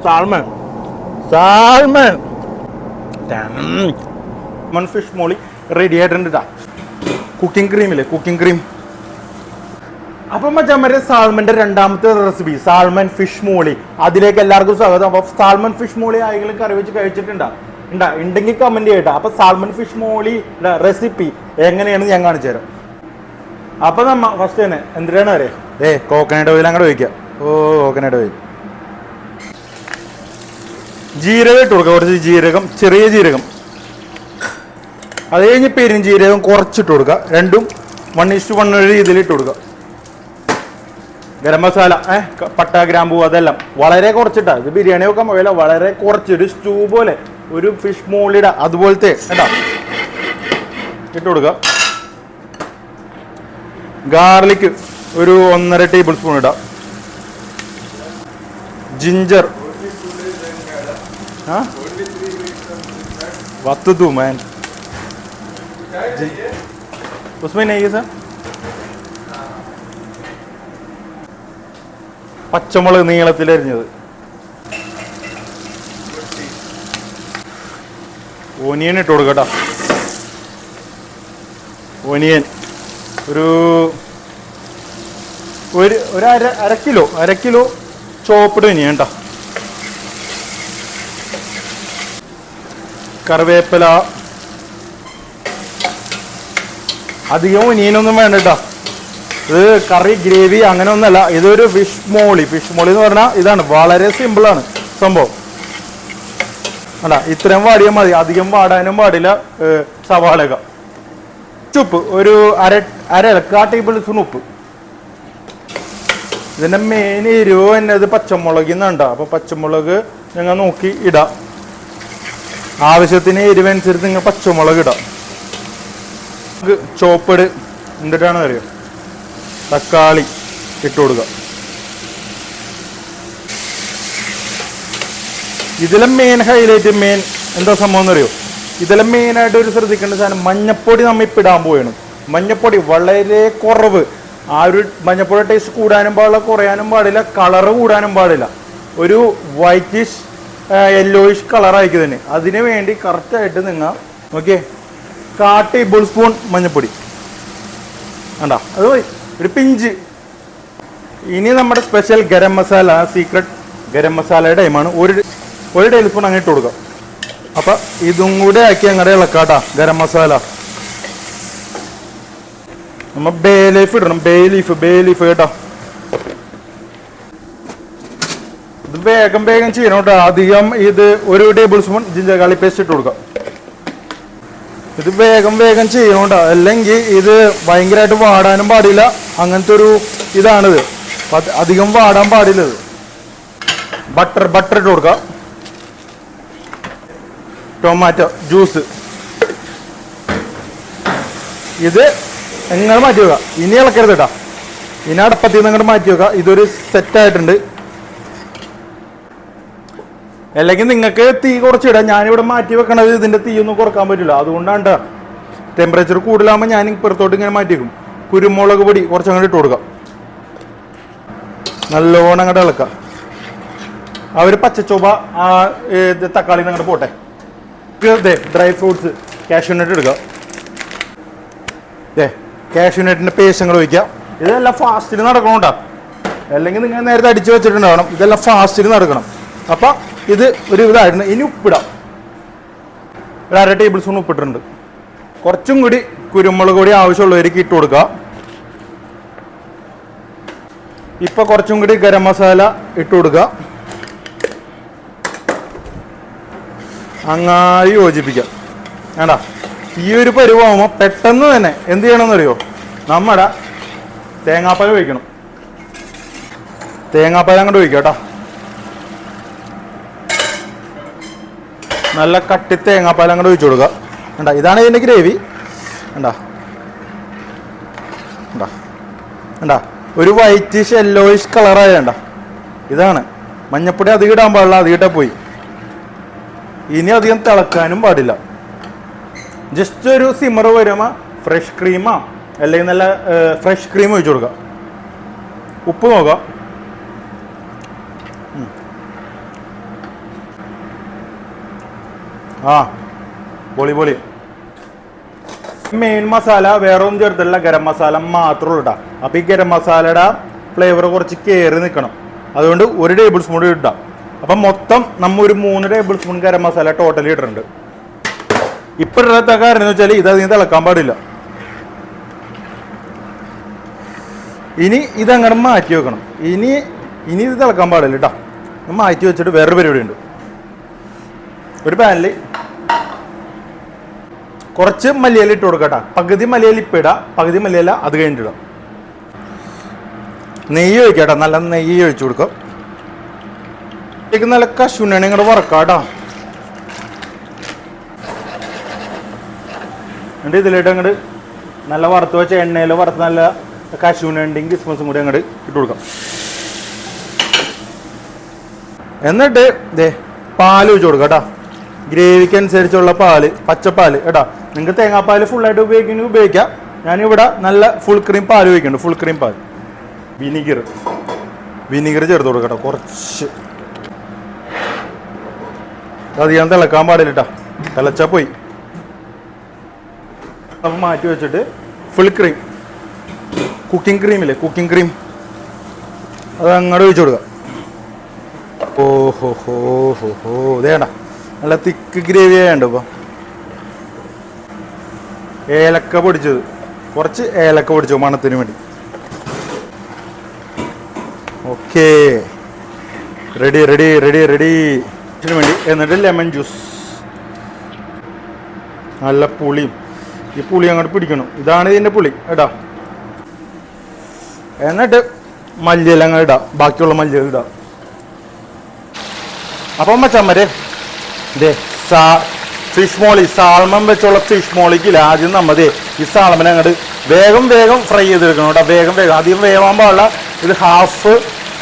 Salmon salmon fish molee ready ആയിട്ടുണ്ട് കേട്ടോ. Cooking ക്രീമില്ലേ, കുക്കിംഗ് ക്രീം. അപ്പം മച്ചാമാരെ സാൽമന്റെ രണ്ടാമത്തെ റെസിപ്പി സാൽമൺ ഫിഷ് മോളി, അതിലേക്ക് എല്ലാവർക്കും സ്വാഗതം. അപ്പൊ സാൽമൺ ഫിഷ് മോളി ആരെങ്കിലും കറി വെച്ച് കഴിച്ചിട്ടുണ്ടോ? ഉണ്ടെങ്കിൽ കമന്റ് ചെയ്യട്ടോ. അപ്പൊ സാൽമൺ ഫിഷ് മോളി റെസിപ്പി എങ്ങനെയാണെന്ന് ഞാൻ കാണിച്ചു തരാം. അപ്പൊ നമ്മ ഫസ്റ്റ് തന്നെ എന്തിനാണ് അറിയാം, കോക്കനട്ട് ഓയിൽ അങ്ങോട്ട് ഒഴിക്കാം. കോക്കനട്ട് ഓയിൽ, ജീരകം ഇട്ട് കൊടുക്കുക, കുറച്ച് ജീരകം, ചെറിയ ജീരകം. അത് കഴിഞ്ഞ് പെരുംജീരകം കുറച്ചിട്ട് കൊടുക്കുക. രണ്ടും 1:1 രീതിയിൽ ഇട്ട് കൊടുക്കുക. ഗരം മസാല, പട്ട, ഗ്രാമ്പൂ അതെല്ലാം വളരെ കുറച്ചിട്ടാ. ഇത് ബിരിയാണി വെക്കാൻ പോയല്ല, വളരെ കുറച്ച് ഒരു സ്റ്റൂ പോലെ, ഒരു ഫിഷ് മോളിയുടെ അതുപോലത്തെ കേട്ടാ ഇട്ട് കൊടുക്കുക. ഗാർലിക് ഒരു 1.5 ടേബിൾ സ്പൂൺ ഇടാം. ജിഞ്ചർ वक्त तू मैन उसमें नहीं है सर. പച്ചമുളക് നീളത്തിലരിഞ്ഞത്, ഓനിയൻ ഇട്ട് കൊടുക്കട്ടോ. ഓനിയൻ ഒരു അര കിലോ ചോപ്പിട് ഓനിയൻ കേട്ടോ. കറിവേപ്പില, അധികം ഒനിയനൊന്നും വേണ്ട കേട്ടോ. ഇത് കറി ഗ്രേവി അങ്ങനെ ഒന്നല്ല, ഇതൊരു ഫിഷ് മോളി. ഫിഷ് മോളി എന്ന് പറഞ്ഞാൽ ഇതാണ്, വളരെ സിമ്പിളാണ് സംഭവം. അല്ല ഇത്രയും വാടിയാൽ മതി, അധികം വാടാനും പാടില്ല. സവാളക, ഉപ്പ് ഒരു അര 1/4 ടേബിൾ സ്പൂൺ ഉപ്പ്. ഇതിന്റെ മെയിൻ എരിവ് എന്നത് പച്ചമുളകിന്നുണ്ടോ. അപ്പൊ പച്ചമുളക് ഞങ്ങൾ നോക്കി ഇടാം. ആവശ്യത്തിന് എരിവനുസരിച്ച് നിങ്ങൾ പച്ചമുളക് ഇടാം. ചോപ്പട് എന്തിട്ടാണ് അറിയോ, തക്കാളി ഇട്ട് കൊടുക്കുക. ഇതിലെ മെയിൻ ഹൈലൈറ്റ്, മെയിൻ എന്താ സംഭവം എന്നറിയോ, ഇതിലെ മെയിനായിട്ട് ഒരു ശ്രദ്ധിക്കേണ്ട സാധനം മഞ്ഞപ്പൊടി നമ്മൾ ഇപ്പം ഇടാൻ പോവുകയാണ്. മഞ്ഞപ്പൊടി വളരെ കുറവ്. ആ ഒരു മഞ്ഞപ്പൊടി ടേസ്റ്റ് കൂടാനും പാടില്ല, കുറയാനും പാടില്ല, കളറ് കൂടാനും പാടില്ല. ഒരു വൈറ്റിഷ് യെല്ലോയിഷ് കളറായിരിക്കും തന്നെ. അതിന് വേണ്ടി കറക്റ്റായിട്ട് നിങ്ങൾ ഓക്കെ 1/4 ടേബിൾ സ്പൂൺ മഞ്ഞപ്പൊടി വേണ്ട, അത് മതി, ഒരു പിഞ്ച്. ഇനി നമ്മുടെ സ്പെഷ്യൽ ഗരം മസാല, സീക്രട്ട് ഗരം മസാലയുടെ ടൈമാണ്. ഒരു ടേബിൾ സ്പൂൺ അങ്ങനെ ഇട്ട് കൊടുക്കാം. അപ്പം ഇതും കൂടെ ആക്കി അങ്ങടെ ഇളക്കാട്ടാ. ഗരം മസാല നമ്മൾ ബേ ലീഫ് ഇടണം. ബേ ലീഫ് കേട്ടോ. ഇത് വേഗം ചെയ്യണം കേട്ടോ. അധികം ഇത് ഒരു table spoon ginger garlic paste ഇട്ട് കൊടുക്കാം. ഇത് വേഗം ചെയ്യണം കേട്ടോ, അല്ലെങ്കിൽ ഇത് ഭയങ്കരമായിട്ട് വാടാനും പാടില്ല. അങ്ങനത്തെ ഒരു ഇതാണിത്, അധികം വാടാൻ പാടില്ല. ഇത് ബട്ടർ ഇട്ട് കൊടുക്കാം. ടൊമാറ്റോ ജ്യൂസ് ഇത് നിങ്ങൾ മാറ്റി വെക്കുക. ഇനി ഇളക്കരുത് കേട്ടോ. ഇനി അടപ്പത്തിൽ നിന്ന് അങ്ങോട്ട് മാറ്റി വെക്കുക. ഇതൊരു സെറ്റായിട്ടുണ്ട്. അല്ലെങ്കിൽ നിങ്ങൾക്ക് തീ കുറച്ചിടാം. ഞാനിവിടെ മാറ്റി വെക്കണത് ഇതിൻ്റെ തീ ഒന്നും കുറക്കാൻ പറ്റില്ല. അതുകൊണ്ടാണ് കേട്ടോ. ടെമ്പറേച്ചർ കൂടുതലാകുമ്പോൾ ഞാൻ പുറത്തോട്ട് ഇങ്ങനെ മാറ്റി വെക്കും. കുരുമുളക് പൊടി കുറച്ച് അങ്ങോട്ട് ഇട്ട് കൊടുക്കാം. നല്ലോണം അങ്ങോട്ട് ഇളക്കാം. ആ ഒരു പച്ചച്ചൊവ തക്കാളി അങ്ങോട്ട് പോട്ടെ. ഡ്രൈ ഫ്രൂട്ട്സ്, കാഷ്യൂനട്ട് എടുക്കുക. കാഷ്യൂനട്ടിൻ്റെ പേസ്റ്റ് അങ്ങോട്ട് ഒഴിക്കാം. ഇതെല്ലാം ഫാസ്റ്റിൽ നടക്കണം കേട്ടോ, അല്ലെങ്കിൽ നിങ്ങൾ നേരത്തെ അടിച്ചു വെച്ചിട്ടുണ്ടാവണം. ഇതെല്ലാം ഫാസ്റ്റിൽ നടക്കണം. അപ്പം ഇത് ഒരു ഇതായിരുന്നു. ഇനി ഉപ്പിടാം. ഒരു 1/2 ടേബിൾ സ്പൂൺ ഉപ്പിട്ടിട്ടുണ്ട്. കുറച്ചും കൂടി കുരുമുളക് പൊടി ആവശ്യമുള്ളവർക്ക് ഇട്ട് കൊടുക്കുക. ഇപ്പം കുറച്ചും കൂടി ഗരം മസാല ഇട്ട് കൊടുക്കുക. അങ്ങായി യോജിപ്പിക്കാം. വേണ്ട, ഈ ഒരു പരുവാകുമ്പോൾ പെട്ടെന്ന് തന്നെ എന്ത് ചെയ്യണമെന്നറിയോ, നമ്മുടെ തേങ്ങാപ്പാൽ ഒഴിക്കണം. തേങ്ങാപ്പാൽ അങ്ങോട്ട് ഒഴിക്കാം കേട്ടോ. നല്ല കട്ടി തേങ്ങാപ്പാൽ അങ്ങോട്ട് ഒഴിച്ചു കൊടുക്കുക. വേണ്ട, ഇതാണ് ഇതിൻ്റെ ഗ്രേവി. വേണ്ട ഒരു വൈറ്റിഷ് യെല്ലോയിഷ് കളറായ വേണ്ട. ഇതാണ് മഞ്ഞപ്പൊടി അധികം ഇടാൻ പാടില്ല, അധികം പോയി. ഇനി അധികം തിളക്കാനും പാടില്ല. ജസ്റ്റ് ഒരു സിമർ വരുമ്പോൾ ഫ്രഷ് ക്രീമാ അല്ലെങ്കിൽ നല്ല ഫ്രഷ് ക്രീം ഒഴിച്ചു കൊടുക്കുക. ഉപ്പ് നോക്കുക. ആ പൊളി പൊളി. മെയിൻ മസാല വേറെ ഒന്നും ചേർത്തില്ല, ഗരം മസാല മാത്രമേ ഉള്ളൂ കേട്ടോ. അപ്പോൾ ഈ ഗരം മസാലയുടെ ഫ്ലേവർ കുറച്ച് കയറി നിൽക്കണം, അതുകൊണ്ട് 1 ടേബിൾ സ്പൂൺ ഇടാം. അപ്പം മൊത്തം നമ്മൾ ഒരു 3 table spoon garam masala totally ഇട്ടിട്ടുണ്ട്. ഇപ്പം ഇടാത്ത കാരണം എന്ന് വെച്ചാൽ ഇതധികം തിളക്കാൻ പാടില്ല. ഇനി ഇതങ്ങനെ മാറ്റി വെക്കണം. ഇനി ഇത് തിളക്കാൻ പാടില്ല കേട്ടോ. മാറ്റി വെച്ചിട്ട് വേറൊരു പരിപാടി ഉണ്ട്. ഒരു പാനിൽ കുറച്ച് മല്ലിയില ഇട്ട് കൊടുക്കട്ടെ. പകുതി മല്ലിയില ഇപ്പം ഇടാം, പകുതി മല്ലിയില അത് കഴിഞ്ഞിട്ടിടാം. നെയ്യ് ഒഴിക്കട്ടെ, നല്ല നെയ്യ് ഒഴിച്ചു കൊടുക്കാം. നല്ല കശുവണ്ടി ഇങ്ങോട്ട് വറക്കാം കേട്ടോ. എന്നിട്ട് ഇതിലിട്ട് അങ്ങോട്ട് നല്ല വറുത്ത് വെച്ച എണ്ണയിൽ വറുത്ത് നല്ല കശുവണ്ടിയും കിസ്മസും കൂടി അങ്ങോട്ട് ഇട്ട് കൊടുക്കാം. എന്നിട്ട് ഇതേ പാൽ ഒഴിച്ചു കൊടുക്കാം കേട്ടോ. ഗ്രേവിക്ക് അനുസരിച്ചുള്ള പാല്, പച്ചപ്പാല് കേട്ടോ. നിങ്ങൾക്ക് തേങ്ങാപ്പാൽ ഫുള്ളായിട്ട് ഉപയോഗിക്കണമെങ്കിൽ ഉപയോഗിക്കാം. ഞാനിവിടെ നല്ല ഫുൾ ക്രീം പാൽ ഉപയോഗിക്കുന്നുണ്ട്, ഫുൾ ക്രീം പാൽ. വിനീഗർ ചേർത്ത് കൊടുക്കട്ടോ കുറച്ച്. അധികം തിളക്കാൻ പാടില്ല കേട്ടോ, തിളച്ചാൽ പോയി. അപ്പം മാറ്റി വെച്ചിട്ട് ഫുൾ ക്രീം, കുക്കിംഗ് ക്രീമില്ലേ, കുക്കിംഗ് ക്രീം അത് അങ്ങോട്ട് ഒഴിച്ചു കൊടുക്കുക. ഓഹോ ഹോ ഹോ ഹോ ഇതേണ്ട നല്ല തിക്ക് ഗ്രേവി ആയണ്ട്. ഇപ്പം ഏലക്ക പൊടിച്ചത്, കുറച്ച് ഏലക്ക പൊടിച്ചു മണത്തിന് വേണ്ടി. Okay, ready ready ready ready വേണ്ടി. എന്നിട്ട് ലെമൺ ജ്യൂസ്, നല്ല പുളിയും. ഈ പുളി അങ്ങോട്ട് പിടിക്കണം, ഇതാണ് ഇതിൻ്റെ പുളി കേട്ടോ. എന്നിട്ട് മല്ലിയില അങ്ങ് ഇടാം, ബാക്കിയുള്ള മല്ലിയില ഇടാം. അപ്പം മച്ചമ്മരെ ഇതേ ഫിഷ് മോളി, സാൾമൺ വെച്ചുള്ള ഫിഷ് മോളിക്കില്ല. ആദ്യം നമ്മതേ ഈ സാൾമൻ അങ്ങോട്ട് വേഗം ഫ്രൈ ചെയ്തെടുക്കണം കേട്ടോ. വേഗം അധികം വേവാൻ പാടില്ല. ഇത്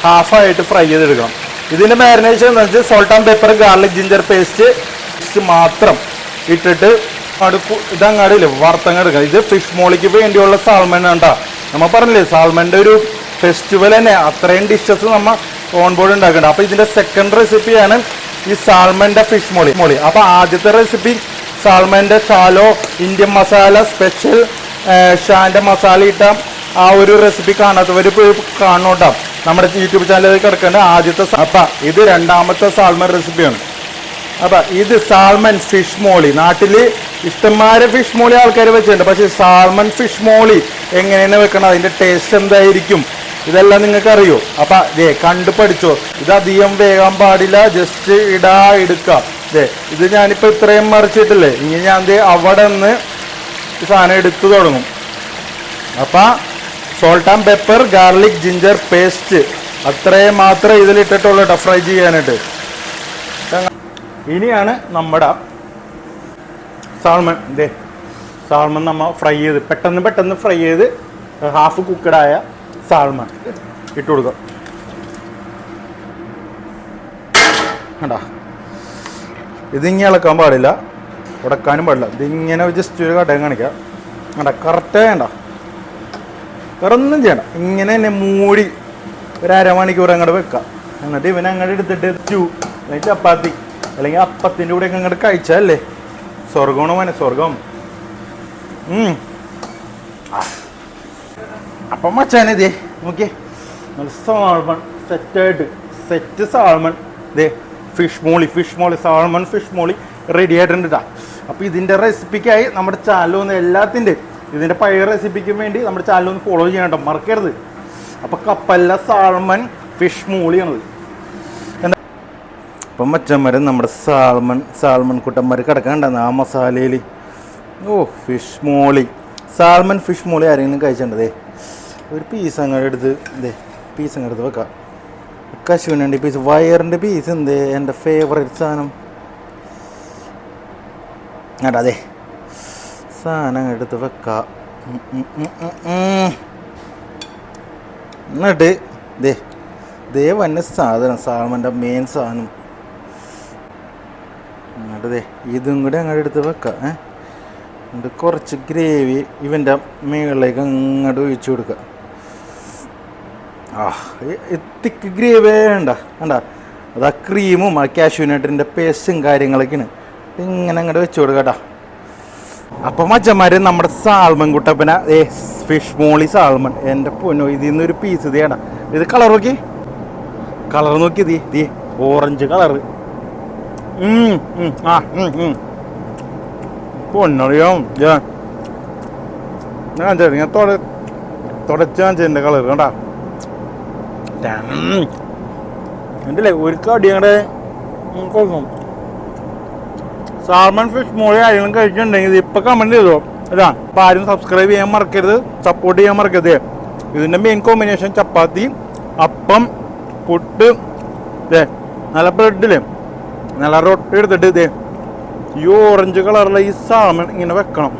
ഹാഫായിട്ട് ഫ്രൈ ചെയ്തെടുക്കണം. ഇതിൻ്റെ മാരിനേഷൻ എന്ന് വെച്ചാൽ salt and pepper, garlic, ginger paste മാത്രം ഇട്ടിട്ട് ഇതങ്ങാടില്ലേ വറുത്തങ്ങെടുക്കണം. ഇത് ഫിഷ് മോളിക്ക് വേണ്ടിയുള്ള സാൾമൺ കേട്ടോ. നമ്മൾ പറഞ്ഞില്ലേ സാൾമൻ്റെ ഒരു ഫെസ്റ്റിവൽ തന്നെ, അത്രയും ഡിഷസ് നമ്മൾ ഓൺ ബോർഡ് ഉണ്ടാക്കുന്നുണ്ട്. അപ്പോൾ ഇതിൻ്റെ സെക്കൻഡ് റെസിപ്പിയാണ് ഈ സാൾമൻ്റെ ഫിഷ് മോളി. അപ്പോൾ ആദ്യത്തെ റെസിപ്പി സാൾമൻ്റെ ചാലോ ഇന്ത്യൻ മസാല സ്പെഷ്യൽ ഷാൻ്റെ മസാല ഇട്ട ആ ഒരു റെസിപ്പി കാണാത്തവർ കാണോട്ടോ, നമ്മുടെ യൂട്യൂബ് ചാനലിൽ കിടക്കേണ്ട ആദ്യത്തെ. അപ്പം ഇത് രണ്ടാമത്തെ സാൾമൺ റെസിപ്പിയാണ്. അപ്പം ഇത് സാൾമൺ ഫിഷ് മോളി. നാട്ടിൽ ഇഷ്ടംമാരെ ഫിഷ് മോളി ആൾക്കാർ വെച്ചിട്ടുണ്ട്, പക്ഷേ സാൾമൺ ഫിഷ് മോളി എങ്ങനെയാണ് വെക്കണം, അതിൻ്റെ ടേസ്റ്റ് എന്തായിരിക്കും, ഇതെല്ലാം നിങ്ങൾക്ക് അറിയോ? അപ്പം കണ്ടു പഠിച്ചോ. ഇത് അധികം വേകാൻ പാടില്ല, ജസ്റ്റ് എടുക്കാം. ഇത് ഞാനിപ്പോൾ ഇത്രയും മറിച്ചിട്ടില്ലേ, ഇനി ഞാൻ അവിടെ നിന്ന് സാധനം എടുത്തു തുടങ്ങും. അപ്പം salt and pepper, garlic, ginger paste അത്രയും മാത്രമേ ഇതിലിട്ടിട്ടുള്ളൂ കേട്ടോ ഫ്രൈ ചെയ്യാനായിട്ട്. ഇനിയാണ് നമ്മുടെ സാൾമൺ. സാൾമൺ നമ്മൾ ഫ്രൈ ചെയ്ത് പെട്ടെന്ന് ഫ്രൈ ചെയ്ത് ഹാഫ് കുക്കഡായ സാൾമൺ ഇട്ട് കൊടുക്കുക. കണ്ടാ, ഇതിങ്ങനെ ഇളക്കാൻ പാടില്ല, ഉടക്കാനും പാടില്ല. ഇതിങ്ങനെ ജസ്റ്റ് ഒരു കടയും കാണിക്കാം. കണ്ടാ, കറക്റ്റ് വേണ്ട, വേറെ ഒന്നും ചെയ്യണ്ട. ഇങ്ങനെ തന്നെ മൂടി ഒരു അരമണിക്കൂർ അങ്ങോട്ട് വെക്കാം. എന്നിട്ട് ഇവനെ അങ്ങോട്ട് എടുത്തിട്ട് അല്ലെങ്കിൽ ചപ്പാത്തി അല്ലെങ്കിൽ അപ്പത്തിൻ്റെ കൂടെയൊക്കെ അങ്ങോട്ട് കഴിച്ചാലേ സ്വർഗമാണ് മോനെ, സ്വർഗം. അപ്പം മച്ചാനെ ഇതേ നോക്കിയേ, നല്ല സാൾമൺ സെറ്റ് സാൾമൺ. ഫിഷ് മോളി സാൾമൺ ഫിഷ് മോളി റെഡി ആയിട്ടുണ്ട് കേട്ടോ. അപ്പോൾ ഇതിൻ്റെ റെസിപ്പിക്കായി നമ്മുടെ ചാനലൊന്ന് എല്ലാത്തിൻ്റെ ഇതിൻ്റെ പഴയ റെസിപ്പിക്ക് വേണ്ടി നമ്മുടെ ചാനലൊന്ന് ഫോളോ ചെയ്യണം കേട്ടോ, മറക്കരുത്. അപ്പോൾ കപ്പല്ല സാൾമൺ ഫിഷ് മോളിയാണത്. എന്താ അപ്പം മച്ചന്മാരും നമ്മുടെ സാൾമൺ കുട്ടന്മാർ കിടക്കാണ്ടായിരുന്നു ആ മസാലയിൽ. ഓ ഫിഷ് മോളി, സാൾമൺ ഫിഷ് മോളി ആരെങ്കിലും കഴിച്ചിട്ടുണ്ടേ? ഒരു പീസ് അങ്ങോട്ട് എടുത്ത് പീസ് അങ്ങ് എടുത്ത് വെക്കാം. കശുവണ്ടി പീസ്, വയറിൻ്റെ പീസ് എന്തേ എൻ്റെ ഫേവറേറ്റ് സാധനം കേട്ടോ. സാധനം എടുത്ത് വെക്കാം. എന്നിട്ട് വന്ന സാധനം സാൾമൻ്റെ മെയിൻ സാധനം. എന്നിട്ട് ഇതും കൂടി അങ്ങോട്ട് എടുത്ത് വെക്കാം. എന്നിട്ട് കുറച്ച് ഗ്രേവി ഇവൻ്റെ മുകളിലേക്ക് അങ്ങോട്ട് ഒഴിച്ചു കൊടുക്കുക. തിക്ക് ഗ്രേവി വേണ്ട, അത് ആ ക്രീമും ആ കാഷ്യൂനട്ടിൻ്റെ പേസ്റ്റും കാര്യങ്ങളൊക്കെയാണ്. ഇങ്ങനെ അങ്ങോട്ട് വെച്ചു കൊടുക്കട്ടാ. അപ്പം മച്ചന്മാര് നമ്മുടെ സാൽമൺ കുട്ടപ്പന ഫിഷ് മോളി സാൽമൺ. എൻ്റെ പൊന്നോ, ഇതിൽ നിന്നൊരു പീസ് ഇതേടാ. ഇത് കളർ നോക്കി, കളർ നോക്കി, തീ ഓറഞ്ച് കളറ്. പൊന്നറിയോ ഞാൻ തുടച്ചാൻ ചെയ്യുന്ന കളർ കണ്ടാ. എന്തല്ലേ ഒരു കടി ഞങ്ങളുടെ കൊടുക്കും. സാൽമൺ ഫിഷ് മോളി ആരെങ്കിലും കഴിച്ചിട്ടുണ്ടെങ്കിൽ ഇപ്പൊ കമന്റ് ചെയ്തോ. അതാ അപ്പം ആരും സബ്സ്ക്രൈബ് ചെയ്യാൻ മറക്കരുത്, സപ്പോർട്ട് ചെയ്യാൻ മറക്കരുത്. ഇതിൻ്റെ മെയിൻ കോമ്പിനേഷൻ ചപ്പാത്തി, അപ്പം, പുട്ട്, നല്ല ബ്രെഡില് നല്ല റൊട്ടി എടുത്തിട്ട് ഈ ഓറഞ്ച് കളറുള്ള ഈ സാൽമൺ ഇങ്ങനെ വെക്കണം.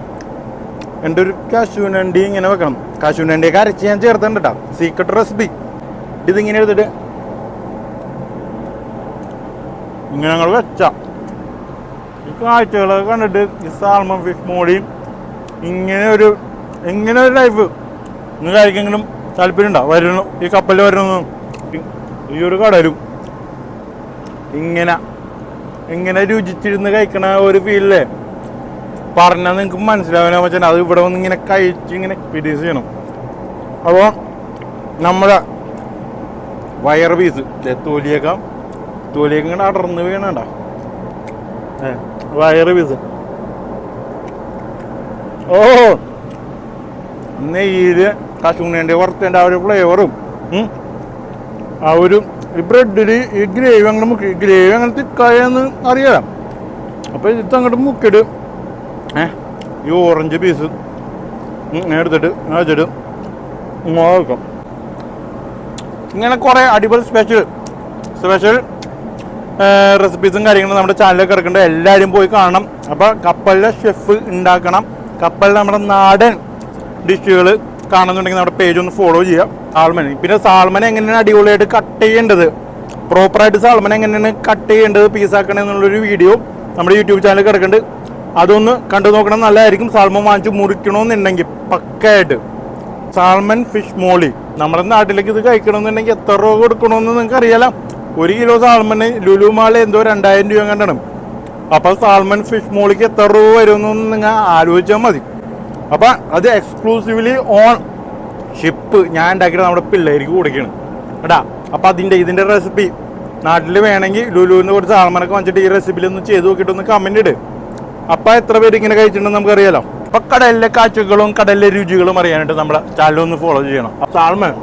എൻ്റെ ഒരു കാശുനണ്ടി ഇങ്ങനെ വെക്കണം. കാശുനണ്ടിയൊക്കെ അരച്ച് ഞാൻ ചേർത്തിട്ടുണ്ട് കേട്ടോ, സീക്രട്ട് റെസിപ്പി. ഇതിങ്ങനെ എടുത്തിട്ട് ഇങ്ങനെ ഞങ്ങൾ വെച്ച ഈ കാഴ്ചകളൊക്കെ കണ്ടിട്ട് ഈ സാൽമൺ ഫിഷ് മോളിയും ഇങ്ങനെ ഒരു ലൈഫ് നിങ്ങൾക്ക് ആർക്കെങ്കിലും താല്പര്യം ഉണ്ടോ? വരണം, ഈ കപ്പലിൽ വരണം. ഈ ഒരു കടലും ഇങ്ങനെ രുചിച്ചിരുന്ന് കഴിക്കണ ഒരു ഫീലില്ലേ പറഞ്ഞാൽ നിങ്ങൾക്ക് മനസ്സിലാവാൻ പറ്റാൻ. അത് ഇവിടെ വന്ന് ഇങ്ങനെ കഴിച്ച് ഇങ്ങനെ എക്സ്പീരിയൻസ് ചെയ്യണം. അപ്പോൾ നമ്മുടെ വയർ പീസ് തൊലിയൊക്കെ ഇങ്ങനെ അടർന്ന് വീണണ്ട വയർ പീസ്. ഓ നെയ്യില് കശുവണ്ടി വറുത്തേണ്ട ആ ഒരു ഫ്ലേവറും ആ ഒരു ഈ ബ്രെഡില് ഈ ഗ്രേവി അങ്ങനെ മുക്കി, ഗ്രേവി അങ്ങനെ തിക്കായെന്ന് അറിയാം. അപ്പോൾ ഇത് അങ്ങോട്ട് മുക്കിയിട്ട് ഈ ഓറഞ്ച് പീസ് എടുത്തിട്ട് വെച്ചിട്ട് വെക്കാം. ഇങ്ങനെ കുറേ അടിപൊളി സ്പെഷ്യൽ റെസിപ്പീസും കാര്യങ്ങളും നമ്മുടെ ചാനലിൽ കിടക്കുന്നുണ്ട്. എല്ലാവരും പോയി കാണണം. അപ്പോൾ കപ്പലിലെ ഷെഫ് ഉണ്ടാക്കണം, കപ്പലിൽ നമ്മുടെ നാടൻ ഡിഷുകൾ കാണുന്നുണ്ടെങ്കിൽ നമ്മുടെ പേജ് ഒന്ന് ഫോളോ ചെയ്യുക. സാൽമൺ, പിന്നെ സാൽമൺ എങ്ങനെയാണ് അടിപൊളിയായിട്ട് കട്ട് ചെയ്യേണ്ടത്, പ്രോപ്പറായിട്ട് സാൽമൺ എങ്ങനെയാണ് കട്ട് ചെയ്യേണ്ടത്, പീസാക്കണം എന്നുള്ളൊരു വീഡിയോ നമ്മുടെ യൂട്യൂബ് ചാനലിൽ കിടക്കുന്നുണ്ട്. അതൊന്ന് കണ്ടു നോക്കണം, നല്ലതായിരിക്കും. സാൽമൺ വാങ്ങിച്ച് മുറിക്കണമെന്നുണ്ടെങ്കിൽ പക്കയായിട്ട് സാൽമൺ ഫിഷ് മോളി നമ്മുടെ നാട്ടിലേക്ക് ഇത് കഴിക്കണമെന്നുണ്ടെങ്കിൽ എത്ര രൂപ കൊടുക്കണമെന്ന് നിങ്ങൾക്ക് അറിയാലോ. 1 കിലോ സാൽമണ് ലുലു മാളിൽ എന്തോ 2000 രൂപ കണ്ടാണ്. അപ്പോൾ സാൽമൺ ഫിഷ് മോളിക്ക് എത്ര രൂപ വരുമെന്നൊന്ന് നിങ്ങൾ ആലോചിച്ചാൽ മതി. അപ്പം അത് എക്സ്ക്ലൂസീവ്ലി ഓൺ ഷിപ്പ് ഞാൻ ഉണ്ടാക്കിയിട്ട് നമ്മുടെ പിള്ളേർക്ക് കൊടുക്കണം കേട്ടാ. അപ്പം ഇതിൻ്റെ റെസിപ്പി നാട്ടിൽ വേണമെങ്കിൽ ലുലുവിന് കുറച്ച് സാൽമനൊക്കെ വാങ്ങിച്ചിട്ട് ഈ റെസിപ്പിയിൽ ഒന്ന് ചെയ്ത് നോക്കിയിട്ടൊന്ന് കമൻറ്റ് ഇട്. അപ്പം എത്ര പേര് ഇങ്ങനെ കഴിച്ചിട്ടുണ്ടെന്ന് നമുക്കറിയാലോ. അപ്പം കടലിലെ കാഴ്ചകളും കടലിലെ രുചികളും അറിയാനായിട്ട് നമ്മുടെ ചാനൽ ഒന്ന് ഫോളോ ചെയ്യണം. സാൽമൺ